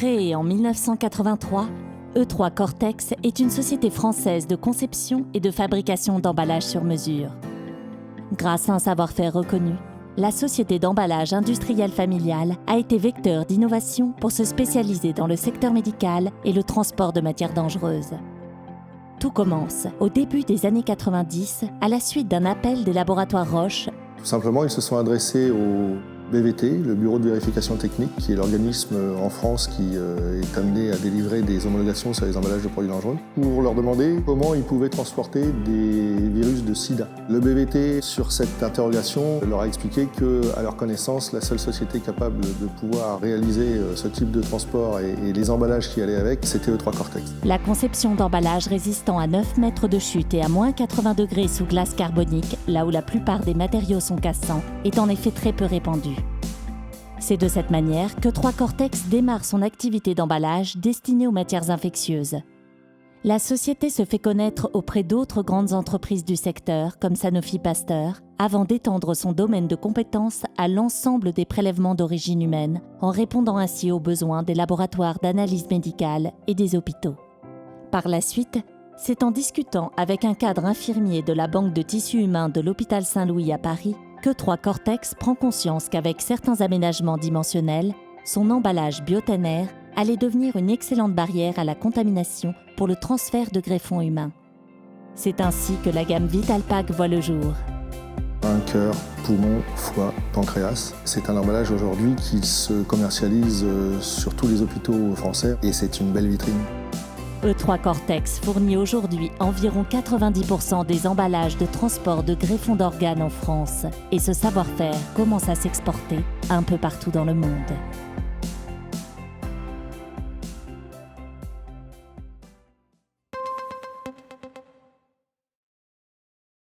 Créée en 1983, E3 Cortex est une société française de conception et de fabrication d'emballages sur mesure. Grâce à un savoir-faire reconnu, la société d'emballage industriel familial a été vecteur d'innovation pour se spécialiser dans le secteur médical et le transport de matières dangereuses. Tout commence au début des années 90 à la suite d'un appel des laboratoires Roche. Tout simplement, ils se sont adressés au BVT, le Bureau de vérification technique, qui est l'organisme en France qui est amené à délivrer des homologations sur les emballages de produits dangereux, pour leur demander comment ils pouvaient transporter des virus de sida. Le BVT, sur cette interrogation, leur a expliqué qu'à leur connaissance, la seule société capable de pouvoir réaliser ce type de transport et les emballages qui allaient avec, c'était E3 Cortex. La conception d'emballages résistant à 9 mètres de chute et à moins 80 degrés sous glace carbonique, là où la plupart des matériaux sont cassants, est en effet très peu répandue. C'est de cette manière qu'E3 Cortex démarre son activité d'emballage destinée aux matières infectieuses. La société se fait connaître auprès d'autres grandes entreprises du secteur, comme Sanofi Pasteur, avant d'étendre son domaine de compétences à l'ensemble des prélèvements d'origine humaine, en répondant ainsi aux besoins des laboratoires d'analyse médicale et des hôpitaux. Par la suite, c'est en discutant avec un cadre infirmier de la Banque de tissus humains de l'Hôpital Saint-Louis à Paris qu'E3 Cortex prend conscience qu'avec certains aménagements dimensionnels, son emballage bioténaire allait devenir une excellente barrière à la contamination pour le transfert de greffons humains. C'est ainsi que la gamme VitalPack voit le jour. Un cœur, poumon, foie, pancréas. C'est un emballage aujourd'hui qui se commercialise sur tous les hôpitaux français et c'est une belle vitrine. E3 Cortex fournit aujourd'hui environ 90% des emballages de transport de greffons d'organes en France et ce savoir-faire commence à s'exporter un peu partout dans le monde.